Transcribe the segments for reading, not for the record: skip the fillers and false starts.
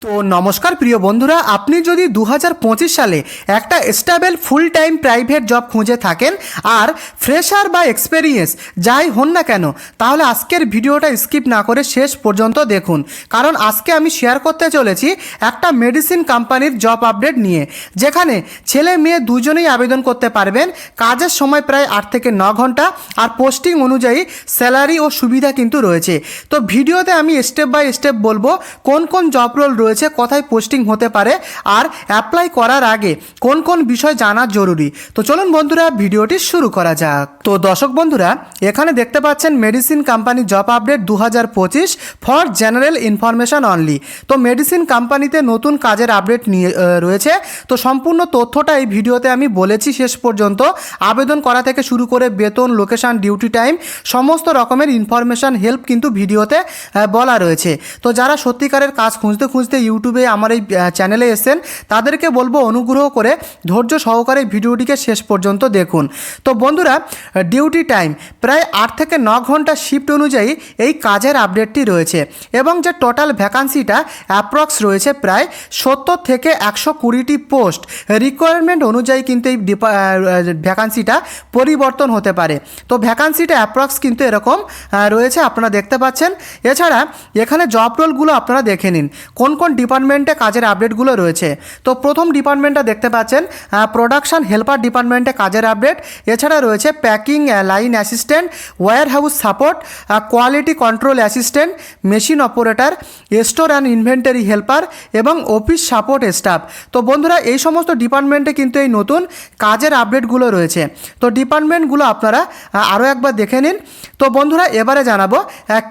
তো নমস্কার প্রিয় বন্ধুরা, আপনি যদি 2025 সালে একটা stable full time private job খুঁজে থাকেন আর ফ্রেশার বা এক্সপেরিয়েন্স যাই হন না কেন, তাহলে আজকের ভিডিওটা স্কিপ না করে শেষ পর্যন্ত দেখুন। কারণ আজকে আমি শেয়ার করতে চলেছি একটা মেডিসিন কোম্পানির জব আপডেট নিয়ে, যেখানে ছেলে মেয়ে দুজনেই আবেদন করতে পারবেন। কাজের সময় প্রায় 8 থেকে 9 ঘন্টা, আর পোস্টিং অনুযায়ী স্যালারি ও সুবিধা কিন্তু রয়েছে। তো ভিডিওতে আমি স্টেপ বাই স্টেপ বলবো কোন কোন জব রোল রয়েছে, কোথায় পোস্টিং হতে পারে, আর অ্যাপ্লাই করার আগে কোন কোন বিষয় জানা জরুরি। তো চলুন বন্ধুরা, ভিডিওটি শুরু করা যাক। তো দর্শক বন্ধুরা, এখানে দেখতে পাচ্ছেন medicine company job update 2025 for general information only. তো মেডিসিন কোম্পানিতে নতুন কাজের আপডেট নিয়ে রয়েছে। তো সম্পূর্ণ তথ্যটা এই ভিডিওতে আমি বলেছি শেষ পর্যন্ত। আবেদন করা থেকে শুরু করে বেতন, লোকেশন, ডিউটি টাইম, সমস্ত রকমের ইনফরমেশন হেল্প কিন্তু ভিডিওতে বলা রয়েছে। তো যারা সত্যিকারের কাজ খুঁজতে খুঁজতে ইউটিউবে আমার এই চ্যানেলে এসেছেন, তাদেরকে বলবো অনুগ্রহ করে ধৈর্য সহকারে ভিডিওটিকে শেষ পর্যন্ত দেখুন। তো বন্ধুরা, ডিউটি টাইম প্রায় 8 থেকে 9 ঘন্টা শিফট অনুযায়ী এই কাজের আপডেটটি রয়েছে, এবং যে টোটাল ভ্যাকান্সিটা অ্যাপ্রক্স রয়েছে প্রায় 70 থেকে 120টি পোস্ট। রিকোয়ারমেন্ট অনুযায়ী কিন্তু এই ভ্যাকান্সিটা পরিবর্তন হতে পারে। তো ভ্যাকান্সিটা অ্যাপ্রক্স কিন্তু এরকম রয়েছে, আপনারা দেখতে পাচ্ছেন। এছাড়া এখানে জব রোলগুলো আপনারা দেখে নিন কোন কোন ডিপার্টমেন্টে কাজের আপডেটগুলো রয়েছে। তো প্রথম ডিপার্টমেন্টটা দেখতে পাচ্ছেন প্রোডাকশন হেল্পার ডিপার্টমেন্টে কাজের আপডেট। এছাড়া রয়েছে packing line assistant, warehouse support, quality control assistant, machine operator, store and inventory helper এবং অফিস সাপোর্ট স্টাফ। তো বন্ধুরা, এই সমস্ত ডিপার্টমেন্টে কিন্তু এই নতুন কাজের আপডেটগুলো রয়েছে। তো ডিপার্টমেন্টগুলো আপনারা আরও একবার দেখে নিন। তো বন্ধুরা, এবারে জানাবো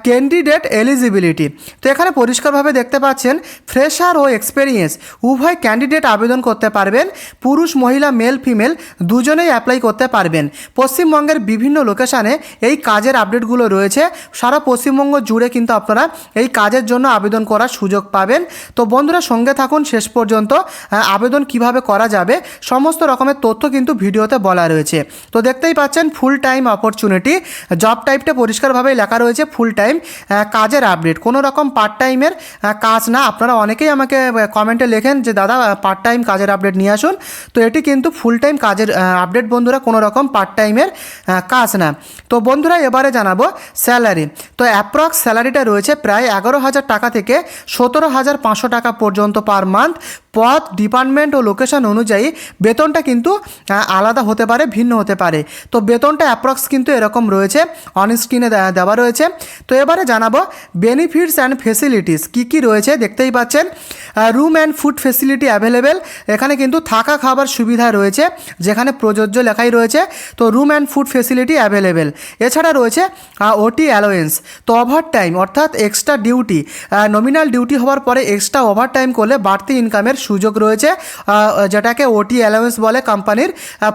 ক্যান্ডিডেট এলিজিবিলিটি। তো এখানে পরিষ্কারভাবে দেখতে পাচ্ছেন ফ্রেশার ও এক্সপেরিয়েন্স উভয় ক্যান্ডিডেট আবেদন করতে পারবেন। পুরুষ, মহিলা, মেল, ফিমেল দুজনেই অ্যাপ্লাই করতে পারবেন। পশ্চিমবঙ্গের বিভিন্ন লোকেশানে এই কাজের আপডেটগুলো রয়েছে। সারা পশ্চিমবঙ্গ জুড়ে কিন্তু আপনারা এই কাজের জন্য আবেদন করার সুযোগ পাবেন। তো বন্ধুরা, সঙ্গে থাকুন শেষ পর্যন্ত। আবেদন কিভাবে করা যাবে সমস্ত রকমের তথ্য কিন্তু ভিডিওতে বলা রয়েছে। তো দেখতেই পাচ্ছেন ফুল টাইম অপরচুনিটি। জব টাইপটা পরিষ্কারভাবেই লেখা রয়েছে ফুল টাইম কাজের আপডেট, কোনো রকম পার্ট টাইমের কাজ না। আপনারা অনেকেই আমাকে কমেন্টে লেখেন যে দাদা পার্ট টাইম কাজের আপডেট নিয়ে আসুন। তো এটি কিন্তু ফুল টাইম কাজের আপডেট বন্ধুরা, কোনো রকম পার্ট টাইমের কাজ না। তো বন্ধুরা, এবারে জানাবো স্যালারি। তো অ্যাপ্রক্স স্যালারিটা রয়েছে প্রায় 11,000 টাকা থেকে 17,500 টাকা পর্যন্ত পার মান্থ। পদ, ডিপার্টমেন্ট ও লোকেশন অনুযায়ী বেতনটা কিন্তু আলাদা হতে পারে, ভিন্ন হতে পারে। তো বেতনটা অ্যাপ্রক্স কিন্তু এরকম রয়েছে, অন স্ক্রিনে দেওয়া রয়েছে। তো এবারে জানাবো বেনিফিটস অ্যান্ড ফেসিলিটিস কী কী রয়েছে। দেখতেই পাচ্ছেন room and food facility available. এখানে কিন্তু থাকা খাবার সুবিধা রয়েছে, যেখানে প্রযোজ্য লেখাই রয়েছে। তো room and food facility available. এছাড়া রয়েছে ওটি অ্যালোয়েন্স। তো ওভার টাইম অর্থাৎ এক্সট্রা ডিউটি, নমিনাল ডিউটি হওয়ার পরে এক্সট্রা ওভার টাইম করলে বাড়তি ইনকামের সুযোগ রয়েছে, যেটাকে ওটি অ্যালাউন্স বলে, কোম্পানির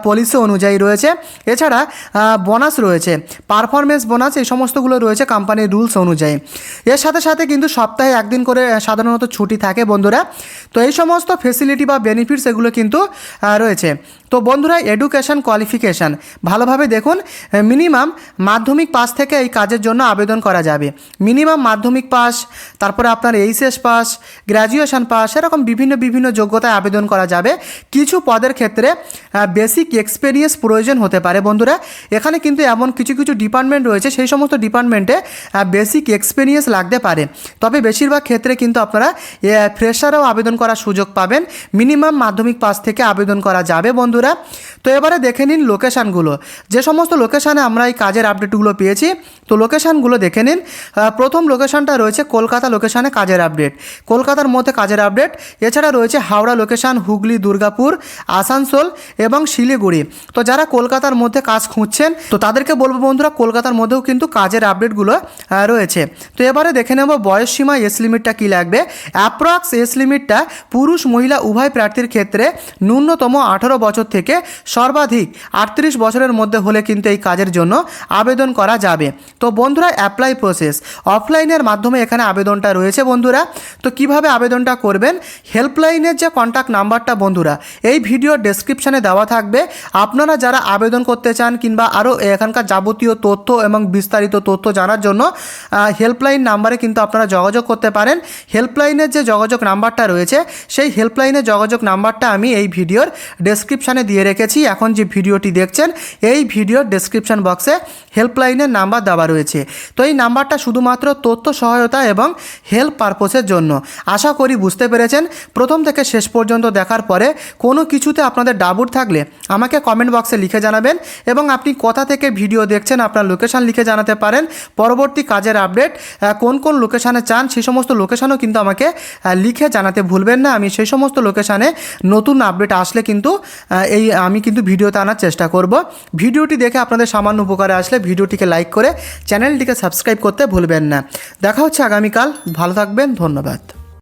পলিসি অনুযায়ী রয়েছে। এছাড়া বোনাস রয়েছে, পারফরমেন্স বোনাস, এই সমস্তগুলো রয়েছে কোম্পানির রুলস অনুযায়ী। এর সাথে সাথে কিন্তু সপ্তাহে একদিন করে সাধারণত ছুটি থাকে বন্ধুরা। তো এই সমস্ত ফেসিলিটি বা বেনিফিটস এগুলো কিন্তু রয়েছে। তো বন্ধুরা, এডুকেশন কোয়ালিফিকেশান ভালোভাবে দেখুন। মিনিমাম মাধ্যমিক পাস থেকে এই কাজের জন্য আবেদন করা যাবে। মিনিমাম মাধ্যমিক পাস, তারপরে আপনার এইচএস পাস, গ্র্যাজুয়েশন পাস, এরকম বিভিন্ন যোগ্যতায় আবেদন করা যাবে। কিছু পদের ক্ষেত্রে বেসিক এক্সপিরিয়েন্স প্রয়োজন হতে পারে বন্ধুরা। এখানে কিন্তু এমন কিছু ডিপার্টমেন্ট রয়েছে, সেই সমস্ত ডিপার্টমেন্টে বেসিক এক্সপিরিয়েন্স লাগতে পারে। তবে বেশিরভাগ ক্ষেত্রে কিন্তু আপনারা ফ্রেশারও আবেদন করার সুযোগ পাবেন। মিনিমাম মাধ্যমিক পাস থেকে আবেদন করা যাবে বন্ধুরা। তো এবারে দেখে নিন লোকেশানগুলো, যে সমস্ত লোকেশানে আমরা এই কাজের আপডেটগুলো পেয়েছি। তো লোকেশানগুলো দেখে নিন। প্রথম লোকেশানটা রয়েছে কলকাতা লোকেশানে কাজের আপডেট, কলকাতার মধ্যে কাজের আপডেট। এছাড়া রয়েছে হাওড়া লোকেশান, হুগলি, দুর্গাপুর, আসানসোল এবং শিলিগুড়ি। তো যারা কলকাতার মধ্যে কাজ খুঁজছেন, তো তাদেরকে বলবো বন্ধুরা, কলকাতার মধ্যেও কিন্তু কাজের আপডেটগুলো রয়েছে। তো এবারে দেখে নেব বয়স সীমা, এজ লিমিটটা কী লাগবে। অ্যাপ্রক্স এজ লিমিটটা পুরুষ মহিলা উভয় প্রার্থীর ক্ষেত্রে ন্যূনতম 18 বছর থেকে সর্বাধিক 38 বছরের মধ্যে হলে কিন্তু এই কাজের জন্য আবেদন করা যাবে। তো বন্ধুরা, অ্যাপ্লাই প্রসেস অফলাইনের মাধ্যমে এখানে আবেদনটা রয়েছে বন্ধুরা। তো কিভাবে আবেদনটা করবেন, হেল্পলাইনের যে কন্ট্যাক্ট নাম্বারটা বন্ধুরা এই ভিডিওর ডেসক্রিপশানে দেওয়া থাকবে। আপনারা যারা আবেদন করতে চান কিংবা আরও এখানকার যাবতীয় তথ্য এবং বিস্তারিত তথ্য জানার জন্য হেল্পলাইন নাম্বারে কিন্তু আপনারা যোগাযোগ করতে পারেন। হেল্পলাইনের যে যোগাযোগ নাম্বার নাম্বারটা রয়েছে সেই হেল্পলাইনে যোগাযোগ নাম্বারটা আমি এই ভিডিওর ডেসক্রিপশানে দিয়ে রেখেছি। এখন যে ভিডিওটি দেখছেন এই ভিডিওর ডেসক্রিপশান বক্সে হেল্পলাইনের নাম্বার দেওয়া রয়েছে। তো এই নাম্বারটা শুধুমাত্র তথ্য সহায়তা এবং হেল্প পারপোসের জন্য। আশা করি বুঝতে পেরেছেন। প্রথম থেকে শেষ পর্যন্ত দেখার পরে কোনো কিছুতে আপনাদের ডাউট থাকলে আমাকে কমেন্ট বক্সে লিখে জানাবেন এবং আপনি কোথা থেকে ভিডিও দেখছেন আপনার লোকেশান লিখে জানাতে পারেন। পরবর্তী কাজের আপডেট কোন কোন লোকেশানে চান সেই সমস্ত লোকেশানও কিন্তু আমাকে লিখে জানাতে ভুলবেন না। আমি সেই সমস্ত লোকেশানে নতুন আপডেট আসলে কিন্তু আমি কিন্তু ভিডিওতে আনার চেষ্টা করব। ভিডিওটি দেখে আপনাদের সামান্য উপকারে আসলে ভিডিওটিকে লাইক করে চ্যানেলটিকে সাবস্ক্রাইব করতে ভুলবেন না। দেখা হচ্ছে আগামীকাল। ভালো থাকবেন। ধন্যবাদ।